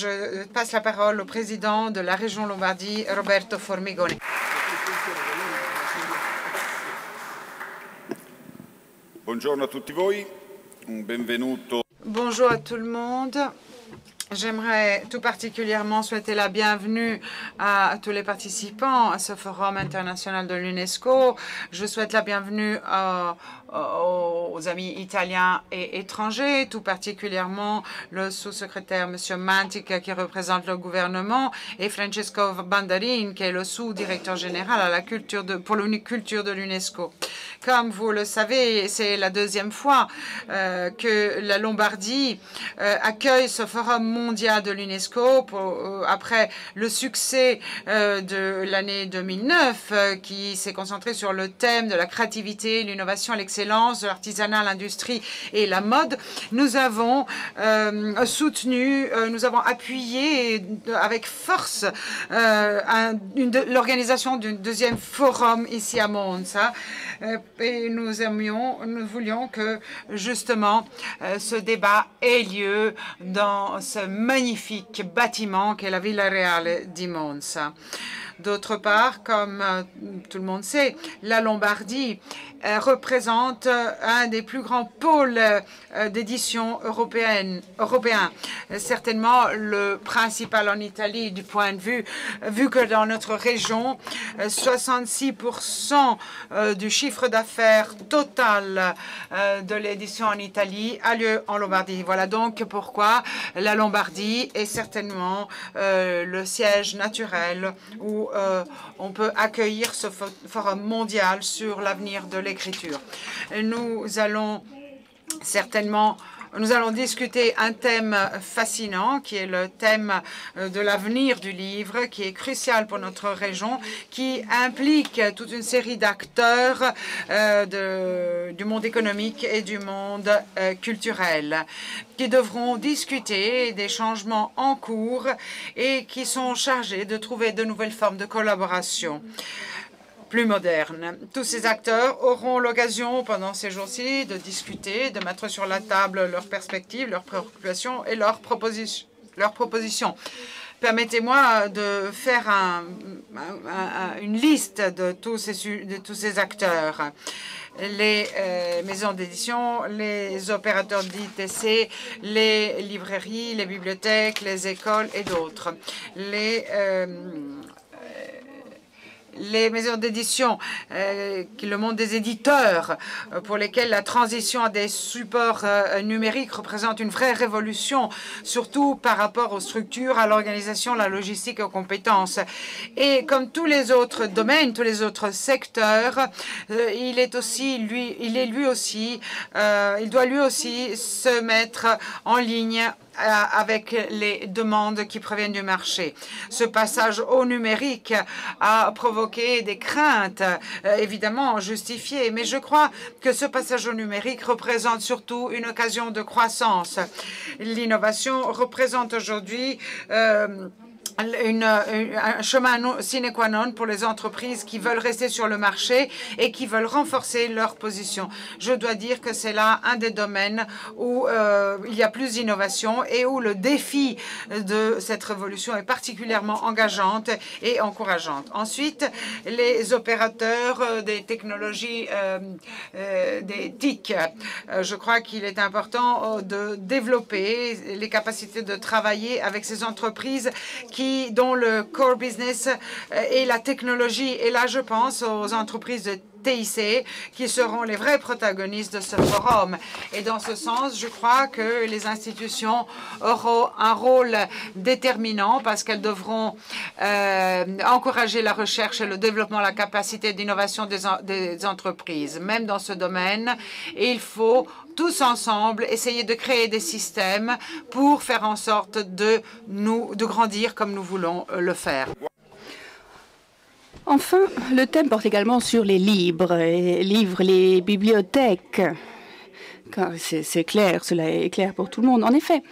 Je passe la parole au président de la région Lombardie, Roberto Formigoni. Buongiorno a tutti voi, benvenuto. Bonjour à tout le monde. J'aimerais tout particulièrement souhaiter la bienvenue à tous les participants à ce forum international de l'UNESCO. Je souhaite la bienvenue aux amis italiens et étrangers, tout particulièrement le sous-secrétaire M. Mantic qui représente le gouvernement et Francesco Bandarin qui est le sous-directeur général à la culture pour l'uniculture de l'UNESCO. Comme vous le savez, c'est la deuxième fois que la Lombardie accueille ce forum mondial de l'UNESCO après le succès de l'année 2009 qui s'est concentré sur le thème de la créativité, l'innovation, l'excellence, de l'artisanat, l'industrie et la mode. Nous avons soutenu, nous avons appuyé avec force l'organisation d'un deuxième forum ici à Monza. Et nous voulions que justement ce débat ait lieu dans ce magnifique bâtiment qu'est la Villa Reale di Monza. D'autre part, comme tout le monde sait, la Lombardie représente un des plus grands pôles d'édition européen. Certainement le principal en Italie du point de vue, vu que dans notre région, 66% du chiffre d'affaires total de l'édition en Italie a lieu en Lombardie. Voilà donc pourquoi la Lombardie est certainement le siège naturel où on peut accueillir ce forum mondial sur l'avenir de l'écriture. Nous allons discuter un thème fascinant qui est le thème de l'avenir du livre, qui est crucial pour notre région, qui implique toute une série d'acteurs du monde économique et du monde culturel, qui devront discuter des changements en cours et qui sont chargés de trouver de nouvelles formes de collaboration plus moderne. Tous ces acteurs auront l'occasion pendant ces jours-ci de discuter, de mettre sur la table leurs perspectives, leurs préoccupations et leurs propositions. Permettez-moi de faire une liste de tous ces acteurs. Les maisons d'édition, les opérateurs d'ITC, les librairies, les bibliothèques, les écoles et d'autres. Les maisons d'édition, le monde des éditeurs, pour lesquels la transition à des supports numériques représente une vraie révolution, surtout par rapport aux structures, à l'organisation, la logistique et aux compétences. Et comme tous les autres domaines, tous les autres secteurs, il doit lui aussi se mettre en ligne avec les demandes qui proviennent du marché. Ce passage au numérique a provoqué des craintes, évidemment justifiées, mais je crois que ce passage au numérique représente surtout une occasion de croissance. L'innovation représente aujourd'hui un chemin sine qua non pour les entreprises qui veulent rester sur le marché et qui veulent renforcer leur position. Je dois dire que c'est là un des domaines où il y a plus d'innovation et où le défi de cette révolution est particulièrement engageante et encourageante. Ensuite, les opérateurs des technologies, des TIC. Je crois qu'il est important de développer les capacités de travailler avec ces entreprises dont le core business est la technologie. Et là, je pense aux entreprises de TIC qui seront les vrais protagonistes de ce forum. Et dans ce sens, je crois que les institutions auront un rôle déterminant parce qu'elles devront encourager la recherche et le développement, la capacité d'innovation des entreprises. Même dans ce domaine, il faut tous ensemble essayer de créer des systèmes pour faire en sorte de grandir comme nous voulons le faire. Enfin, le thème porte également sur les livres, les bibliothèques. C'est clair, cela est clair pour tout le monde. En effet,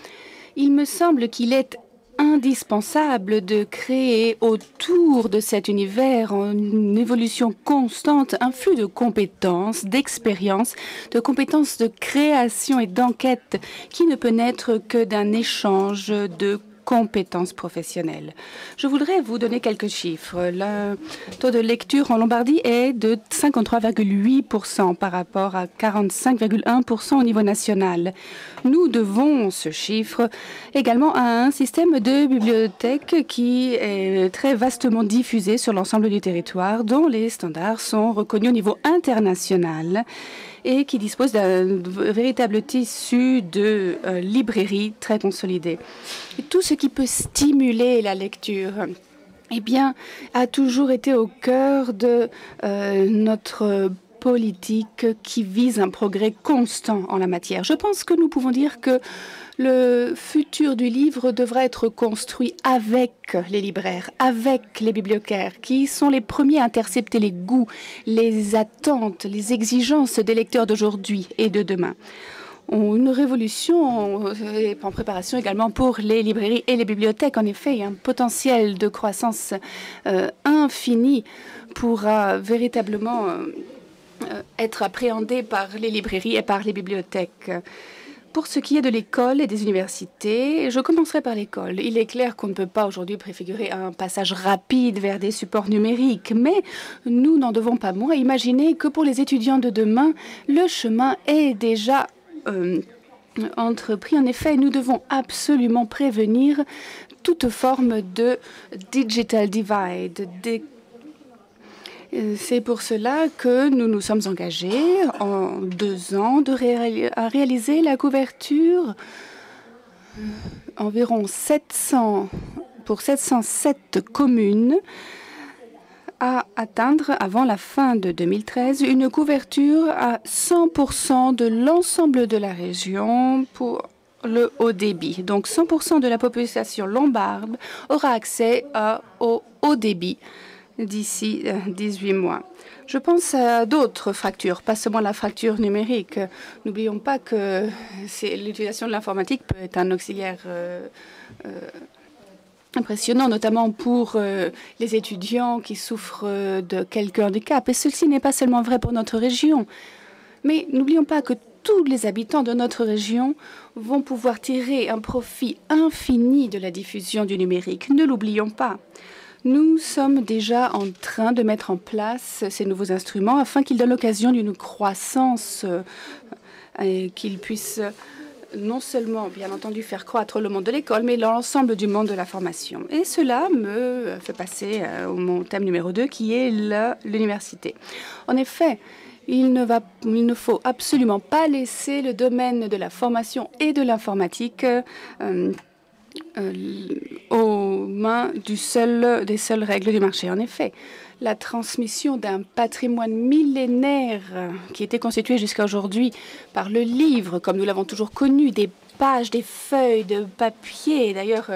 il me semble qu'il est indispensable de créer autour de cet univers en évolution constante un flux de compétences, d'expériences, de compétences de création et d'enquête qui ne peut naître que d'un échange de compétences professionnelles. Je voudrais vous donner quelques chiffres. Le taux de lecture en Lombardie est de 53,8% par rapport à 45,1% au niveau national. Nous devons ce chiffre également à un système de bibliothèque qui est très vastement diffusé sur l'ensemble du territoire, dont les standards sont reconnus au niveau international et qui dispose d'un véritable tissu de librairies très consolidé. Et tout ce qui peut stimuler la lecture, eh bien, a toujours été au cœur de notre politique qui vise un progrès constant en la matière. Je pense que nous pouvons dire que le futur du livre devra être construit avec les libraires, avec les bibliothécaires, qui sont les premiers à intercepter les goûts, les attentes, les exigences des lecteurs d'aujourd'hui et de demain. Une révolution est en préparation également pour les librairies et les bibliothèques. En effet, il y a un potentiel de croissance infini pourra véritablement être appréhendé par les librairies et par les bibliothèques. Pour ce qui est de l'école et des universités, je commencerai par l'école. Il est clair qu'on ne peut pas aujourd'hui préfigurer un passage rapide vers des supports numériques, mais nous n'en devons pas moins imaginer que pour les étudiants de demain, le chemin est déjà entrepris. En effet, nous devons absolument prévenir toute forme de digital divide. C'est pour cela que nous nous sommes engagés en 2 ans à réaliser la couverture environ 707 communes, à atteindre avant la fin de 2013 une couverture à 100% de l'ensemble de la région pour le haut débit. Donc 100% de la population lombarde aura accès au haut débit d'ici 18 mois. Je pense à d'autres fractures, pas seulement la fracture numérique. N'oublions pas que l'utilisation de l'informatique peut être un auxiliaire impressionnant, notamment pour les étudiants qui souffrent de quelques handicaps. Et ceci n'est pas seulement vrai pour notre région. Mais n'oublions pas que tous les habitants de notre région vont pouvoir tirer un profit infini de la diffusion du numérique. Ne l'oublions pas. Nous sommes déjà en train de mettre en place ces nouveaux instruments afin qu'ils donnent l'occasion d'une croissance et qu'ils puissent non seulement, bien entendu, faire croître le monde de l'école, mais l'ensemble du monde de la formation. Et cela me fait passer au mon thème numéro 2, qui est l'université. En effet, il ne faut absolument pas laisser le domaine de la formation et de l'informatique aux mains des seules règles du marché. En effet, la transmission d'un patrimoine millénaire qui était constitué jusqu'à aujourd'hui par le livre, comme nous l'avons toujours connu, des pages, des feuilles de papier. D'ailleurs,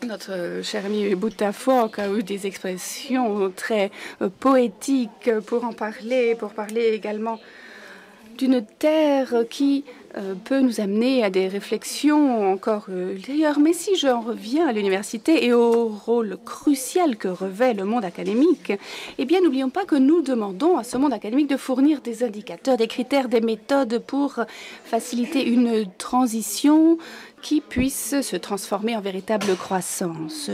notre cher ami Boutafoc a eu des expressions très poétiques pour parler également d'une terre qui peut nous amener à des réflexions encore ultérieures. Mais si j'en reviens à l'université et au rôle crucial que revêt le monde académique, eh bien, n'oublions pas que nous demandons à ce monde académique de fournir des indicateurs, des critères, des méthodes pour faciliter une transition qui puisse se transformer en véritable croissance.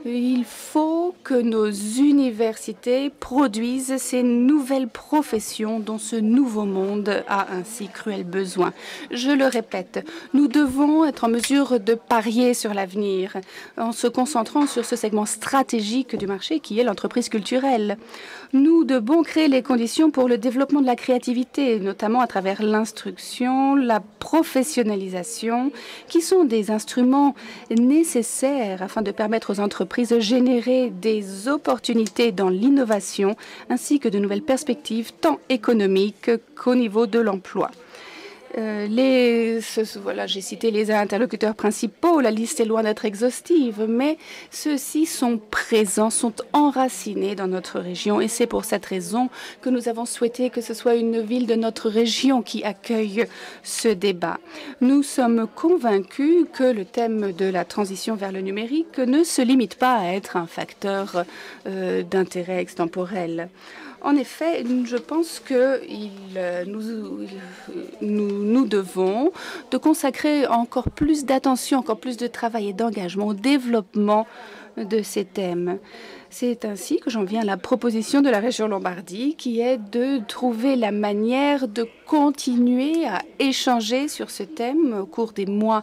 Il faut que nos universités produisent ces nouvelles professions dont ce nouveau monde a un si cruel besoin. Je le répète, nous devons être en mesure de parier sur l'avenir en se concentrant sur ce segment stratégique du marché qui est l'entreprise culturelle. Nous devons créer les conditions pour le développement de la créativité, notamment à travers l'instruction, la professionnalisation, qui sont des instruments nécessaires afin de permettre aux entreprises de générer des opportunités dans l'innovation ainsi que de nouvelles perspectives tant économiques qu'au niveau de l'emploi. Voilà, j'ai cité les interlocuteurs principaux, la liste est loin d'être exhaustive, mais ceux-ci sont présents, sont enracinés dans notre région et c'est pour cette raison que nous avons souhaité que ce soit une ville de notre région qui accueille ce débat. Nous sommes convaincus que le thème de la transition vers le numérique ne se limite pas à être un facteur d'intérêt extemporel. En effet, je pense que nous devons de consacrer encore plus d'attention, encore plus de travail et d'engagement au développement de ces thèmes. C'est ainsi que j'en viens à la proposition de la région Lombardie, qui est de trouver la manière de continuer à échanger sur ce thème au cours des mois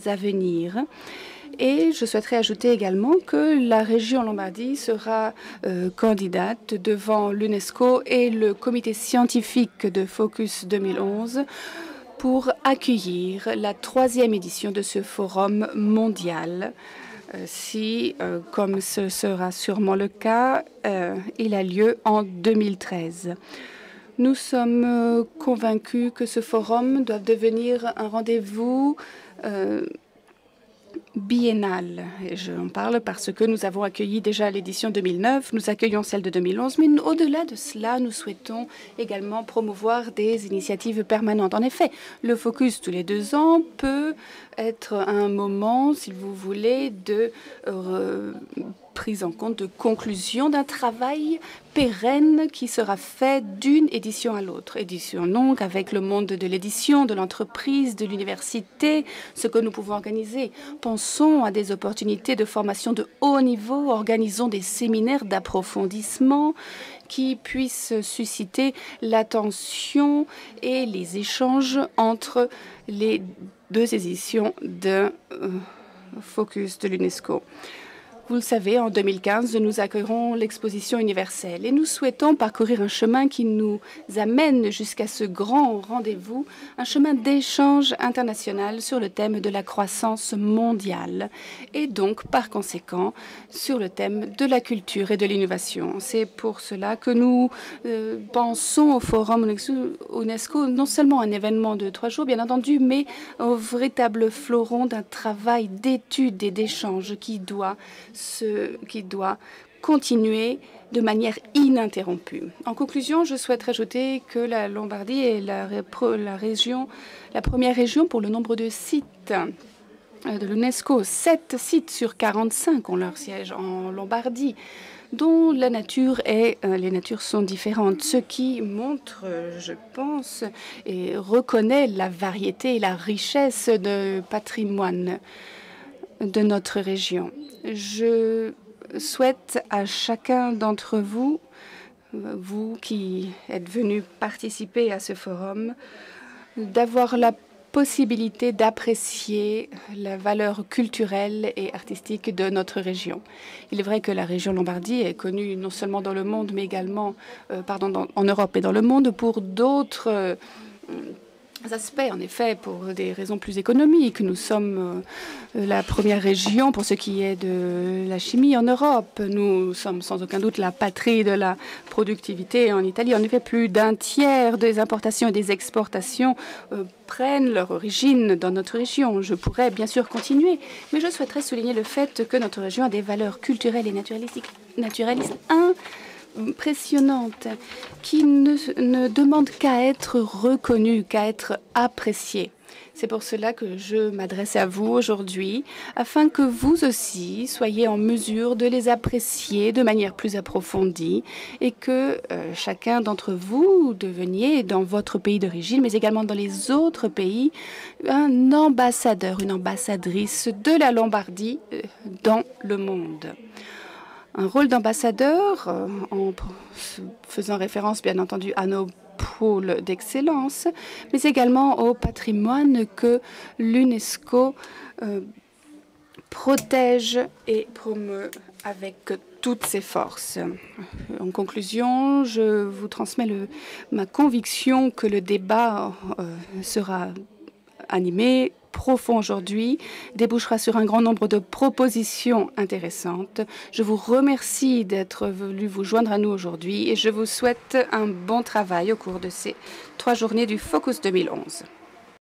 à venir. Et je souhaiterais ajouter également que la région Lombardie sera candidate devant l'UNESCO et le comité scientifique de Focus 2011 pour accueillir la 3e édition de ce forum mondial. Si, comme ce sera sûrement le cas, il a lieu en 2013. Nous sommes convaincus que ce forum doit devenir un rendez-vous biennale. J'en parle parce que nous avons accueilli déjà l'édition 2009, nous accueillons celle de 2011, mais au-delà de cela, nous souhaitons également promouvoir des initiatives permanentes. En effet, le focus tous les 2 ans peut être un moment, si vous voulez, de prise en compte, de conclusion d'un travail pérenne qui sera fait d'une édition à l'autre. Édition donc avec le monde de l'édition, de l'entreprise, de l'université, ce que nous pouvons organiser. Pensons à des opportunités de formation de haut niveau, organisons des séminaires d'approfondissement qui puissent susciter l'attention et les échanges entre les 2 éditions de Focus de l'UNESCO. Vous le savez, en 2015, nous accueillerons l'exposition universelle et nous souhaitons parcourir un chemin qui nous amène jusqu'à ce grand rendez-vous, un chemin d'échange international sur le thème de la croissance mondiale et donc, par conséquent, sur le thème de la culture et de l'innovation. C'est pour cela que nous pensons au Forum UNESCO non seulement un événement de 3 jours, bien entendu, mais au véritable fleuron d'un travail d'étude et d'échange qui doit continuer de manière ininterrompue. En conclusion, je souhaite rajouter que la Lombardie est la première région pour le nombre de sites de l'UNESCO. 7 sites sur 45 ont leur siège en Lombardie, dont les natures sont différentes, ce qui montre, je pense, et reconnaît la variété et la richesse de patrimoine de notre région. Je souhaite à chacun d'entre vous, vous qui êtes venus participer à ce forum, d'avoir la possibilité d'apprécier la valeur culturelle et artistique de notre région. Il est vrai que la région Lombardie est connue non seulement dans le monde, mais également en Europe et dans le monde pour d'autres aspects, en effet, pour des raisons plus économiques. Nous sommes la première région pour ce qui est de la chimie en Europe. Nous sommes sans aucun doute la patrie de la productivité en Italie. En effet, plus d'un tiers des importations et des exportations prennent leur origine dans notre région. Je pourrais bien sûr continuer, mais je souhaiterais souligner le fait que notre région a des valeurs culturelles et naturalistes impressionnante, qui ne demande qu'à être reconnue, qu'à être appréciée. C'est pour cela que je m'adresse à vous aujourd'hui, afin que vous aussi soyez en mesure de les apprécier de manière plus approfondie et que chacun d'entre vous deveniez, dans votre pays d'origine, mais également dans les autres pays, un ambassadeur, une ambassadrice de la Lombardie dans le monde. Un rôle d'ambassadeur, en faisant référence bien entendu à nos pôles d'excellence, mais également au patrimoine que l'UNESCO protège et promeut avec toutes ses forces. En conclusion, je vous transmets ma conviction que le débat sera animé, profond aujourd'hui, débouchera sur un grand nombre de propositions intéressantes. Je vous remercie d'être venu vous joindre à nous aujourd'hui et je vous souhaite un bon travail au cours de ces 3 journées du Focus 2011.